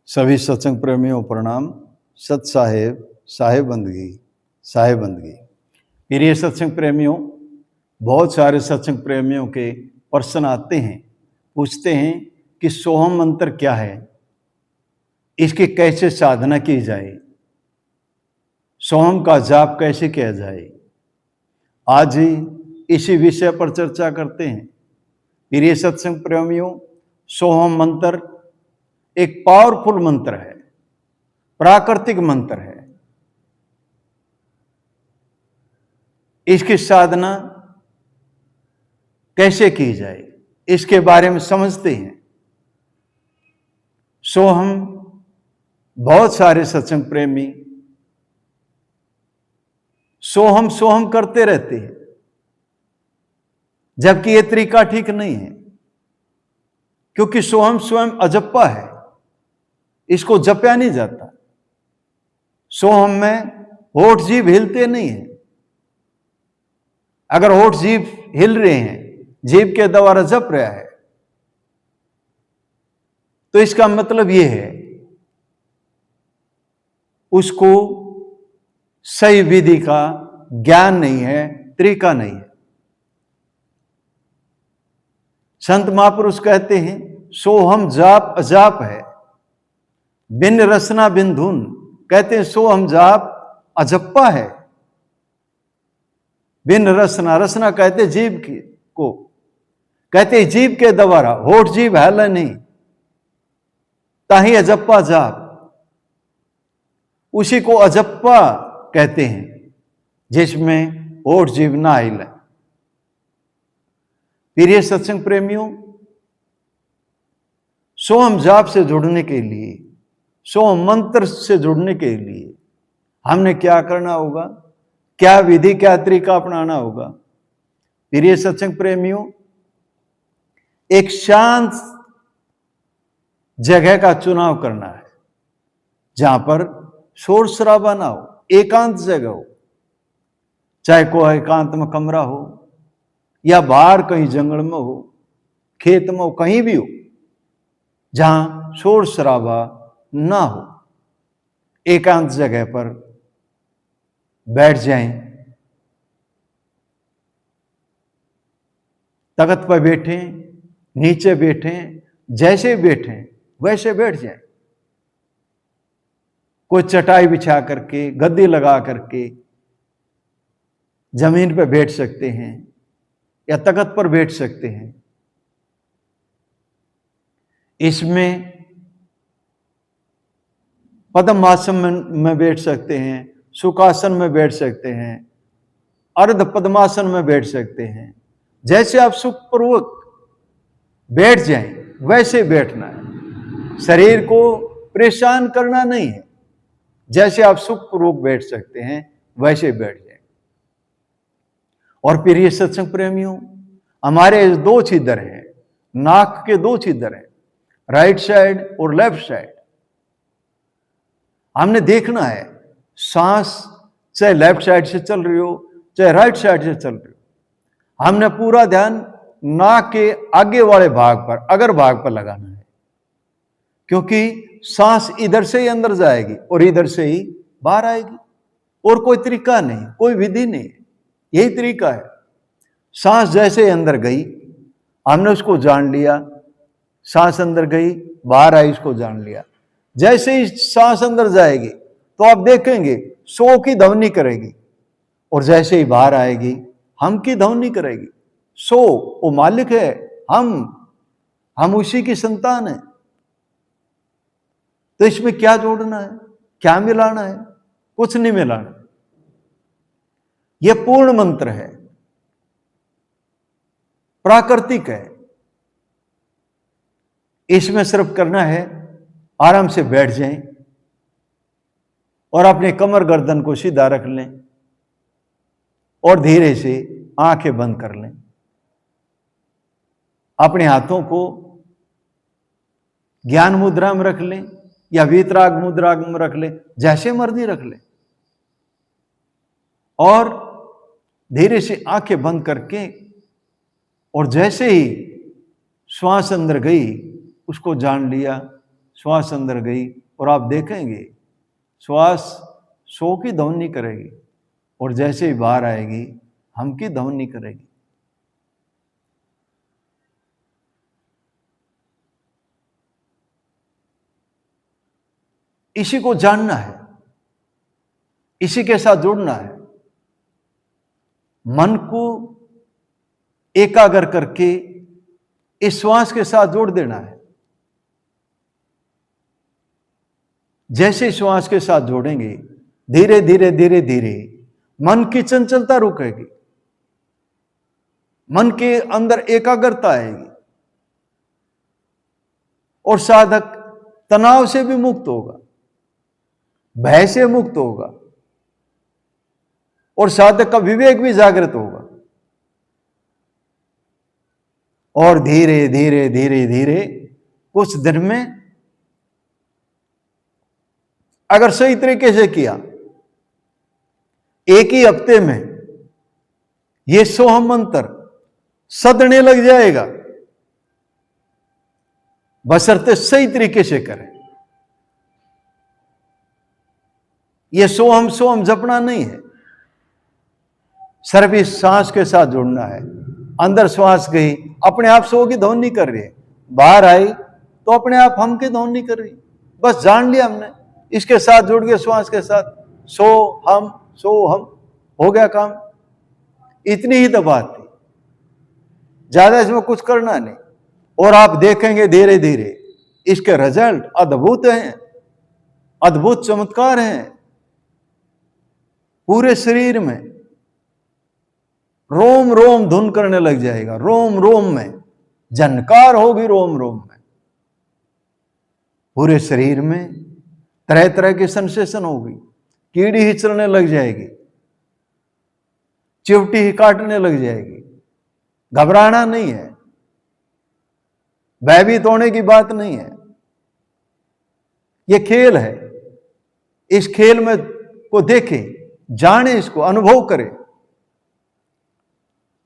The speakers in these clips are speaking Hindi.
सभी सत्संग प्रेमियों प्रणाम। सत साहेब, साहेब बंदगी। प्रिय सत्संग प्रेमियों, बहुत सारे सत्संग प्रेमियों के प्रश्न आते हैं, पूछते हैं कि सोहम मंत्र क्या है, इसकी कैसे साधना की जाए, सोहम का जाप कैसे किया जाए। आज ही इसी विषय पर चर्चा करते हैं। प्रिय सत्संग प्रेमियों, सोहम मंत्र एक पावरफुल मंत्र है, प्राकृतिक मंत्र है। इसकी साधना कैसे की जाए, इसके बारे में समझते हैं। सोहम बहुत सारे सत्संग प्रेमी सोहम करते रहते हैं, जबकि यह तरीका ठीक नहीं है, क्योंकि सोहम स्वयं अजप्पा है, इसको जपया नहीं जाता। सोहम में होठ जीभ हिलते नहीं है। अगर होठ जीभ हिल रहे हैं, जीभ के द्वारा जप रहा है, तो इसका मतलब यह है उसको सही विधि का ज्ञान नहीं है, तरीका नहीं है। संत महापुरुष कहते हैं सोहम जाप अजाप है, बिन रसना बिन धुन। कहते हैं सोहम जाप अजप्पा है, बिन रसना। रसना कहते जीभ को, कहते जीभ के द्वारा, होठ जीभ हाला नहीं, ताही अजप्पा जाप। उसी को अजप्पा कहते हैं जिसमें होठ जीभ ना हिले। प्रिय सत्संग प्रेमियों, सोहम जाप से जुड़ने के लिए, सोहम मंत्र से जुड़ने के लिए हमने क्या करना होगा, क्या विधि, क्या तरीका अपनाना होगा। प्रिय सत्संग प्रेमियों, एक शांत जगह का चुनाव करना है, जहां पर शोर शराबा ना हो, एकांत जगह हो। चाहे कोई एकांत में कमरा हो या बाहर कहीं जंगल में हो, खेत में हो, कहीं भी हो, जहां शोर शराबा ना हो। एकांत जगह पर बैठ जाएं, तख्त पर बैठें, नीचे बैठें, जैसे बैठें वैसे बैठ जाएं। कोई चटाई बिछा करके, गद्दी लगा करके जमीन पर बैठ सकते हैं या तख्त पर बैठ सकते हैं। इसमें पद्मासन में बैठ सकते हैं, सुखासन में बैठ सकते हैं, अर्ध पद्मासन में बैठ सकते हैं। जैसे आप सुखपूर्वक बैठ जाएं वैसे बैठना है, शरीर को परेशान करना नहीं है। जैसे आप सुखपूर्वक बैठ सकते हैं वैसे बैठ जाएं। और प्रिय सत्संग प्रेमियों, हमारे दो छिद्र हैं, नाक के दो छिद्र हैं, राइट साइड और लेफ्ट साइड। हमने देखना है सांस चाहे लेफ्ट साइड से चल रही हो, चाहे राइट साइड से चल रही हो। हमने पूरा ध्यान नाक के आगे वाले भाग पर, अगर भाग पर लगाना है, क्योंकि सांस इधर से ही अंदर जाएगी और इधर से ही बाहर आएगी। और कोई तरीका नहीं, कोई विधि नहीं, यही तरीका है। सांस जैसे ही अंदर गई, हमने उसको जान लिया, सांस अंदर गई, बाहर आई, इसको जान लिया। जैसे ही सांस अंदर जाएगी तो आप देखेंगे सो की ध्वनि करेगी, और जैसे ही बाहर आएगी हम की ध्वनि करेगी। सो वो मालिक है, हम उसी की संतान है। तो इसमें क्या जोड़ना है, क्या मिलाना है? कुछ नहीं मिलाना। यह पूर्ण मंत्र है, प्राकृतिक है। इसमें सिर्फ करना है आराम से बैठ जाएं और अपने कमर गर्दन को सीधा रख लें और धीरे से आंखें बंद कर लें। अपने हाथों को ज्ञान मुद्रा में रख लें या वीतराग मुद्रा में रख लें, जैसे मर्जी रख लें। और धीरे से आंखें बंद करके, और जैसे ही श्वास अंदर गई उसको जान लिया, श्वास अंदर गई और आप देखेंगे श्वास 100 की ध्वनि करेगी और जैसे ही बाहर आएगी हम की ध्वनि करेगी। इसी को जानना है, इसी के साथ जुड़ना है। मन को एकाग्र करके इस श्वास के साथ जोड़ देना है। जैसे श्वास के साथ जोड़ेंगे धीरे धीरे धीरे धीरे मन की चंचलता रुकेगी, मन के अंदर एकाग्रता आएगी और साधक तनाव से भी मुक्त होगा, भय से मुक्त होगा और साधक का विवेक भी जागृत होगा। और धीरे धीरे धीरे धीरे कुछ दिन में अगर सही तरीके से किया, एक ही हफ्ते में ये सोहम मंत्र सदने लग जाएगा, बशर्ते सही तरीके से करें। ये सोहम सोहम जपना नहीं है, सिर्फ इस सांस के साथ जुड़ना है। अंदर श्वास गई अपने आप सो की ध्वनि कर रही है, बाहर आई तो अपने आप हम की ध्वनि कर रही। बस जान लिया हमने, इसके साथ जुड़ गए श्वास के साथ, सो हम हो गया काम। इतनी ही तो बात थी, ज्यादा इसमें कुछ करना नहीं। और आप देखेंगे धीरे धीरे इसके रिजल्ट अद्भुत हैं, अद्भुत चमत्कार हैं। पूरे शरीर में रोम रोम धुन करने लग जाएगा, रोम रोम में झनकार होगी, रोम रोम में। पूरे शरीर में तरह तरह की सेंसेशन होगी, कीड़ी ही चलने लग जाएगी, चिवटी ही काटने लग जाएगी। घबराना नहीं है, भयभीत होने की बात नहीं है। यह खेल है, इस खेल में को देखें, जाने, इसको अनुभव करें।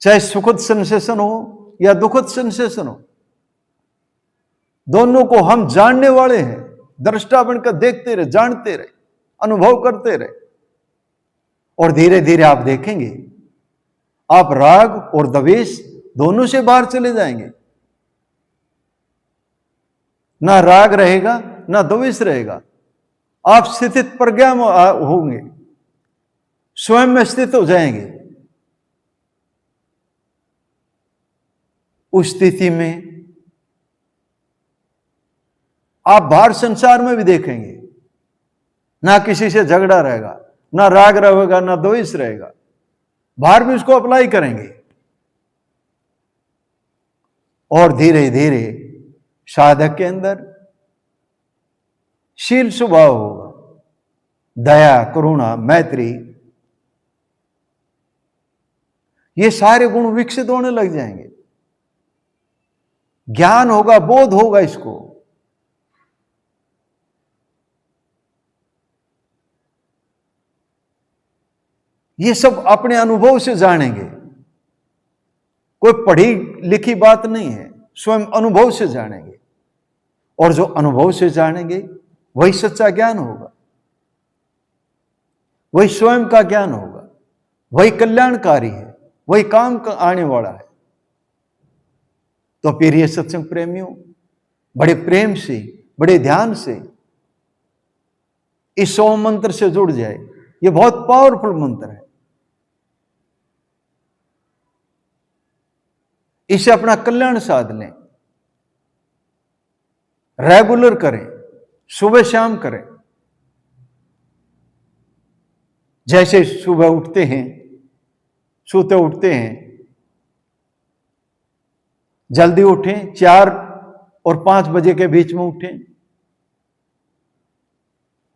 चाहे सुखद सेंसेशन हो या दुखद सेंसेशन हो, दोनों को हम जानने वाले हैं। दृष्टा बनकर देखते रहे, जानते रहे, अनुभव करते रहे। और धीरे धीरे आप देखेंगे आप राग और द्वेष दोनों से बाहर चले जाएंगे। ना राग रहेगा ना द्वेष रहेगा, आप स्थित प्रज्ञा में होंगे, स्वयं में स्थित हो जाएंगे। उस स्थिति में आप बाहर संसार में भी देखेंगे, ना किसी से झगड़ा रहेगा, ना राग रहेगा, ना द्वेष रहेगा। बाहर भी उसको अप्लाई करेंगे और धीरे धीरे साधक के अंदर शील स्वभाव होगा, दया, करुणा, मैत्री, ये सारे गुण विकसित होने लग जाएंगे। ज्ञान होगा, बोध होगा इसको। ये सब अपने अनुभव से जानेंगे, कोई पढ़ी लिखी बात नहीं है, स्वयं अनुभव से जानेंगे। और जो अनुभव से जानेंगे वही सच्चा ज्ञान होगा, वही स्वयं का ज्ञान होगा, वही कल्याणकारी है, वही काम का आने वाला है। तो फिर ये सत्संग प्रेमियों बड़े प्रेम से, बड़े ध्यान से इस सोम मंत्र से जुड़ जाए। ये बहुत पावरफुल मंत्र है, इसे अपना कल्याण साध लें, रेगुलर करें, सुबह शाम करें। जैसे सुबह उठते हैं, सोते उठते हैं, जल्दी उठें, 4 और 5 बजे के बीच में उठें।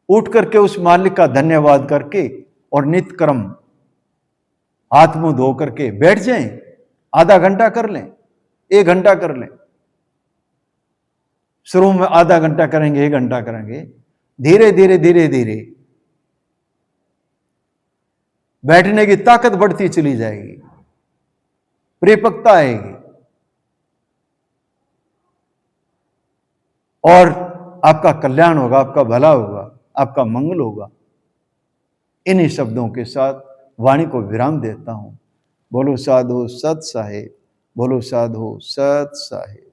उठ करके उस मालिक का धन्यवाद करके और नित्य कर्म हाथ मुंह धो करके बैठ जाएं। आधा घंटा कर लें, 1 घंटा कर लें। शुरू में आधा घंटा करेंगे, 1 घंटा करेंगे, धीरे धीरे धीरे धीरे बैठने की ताकत बढ़ती चली जाएगी, परिपक्वता आएगी और आपका कल्याण होगा, आपका भला होगा, आपका मंगल होगा। इन्हीं शब्दों के साथ वाणी को विराम देता हूं। बोलो साधु सत साहेब, बोलो साधु सत साहेब।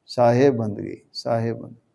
साहेब बंदगी, साहेब बंदगी।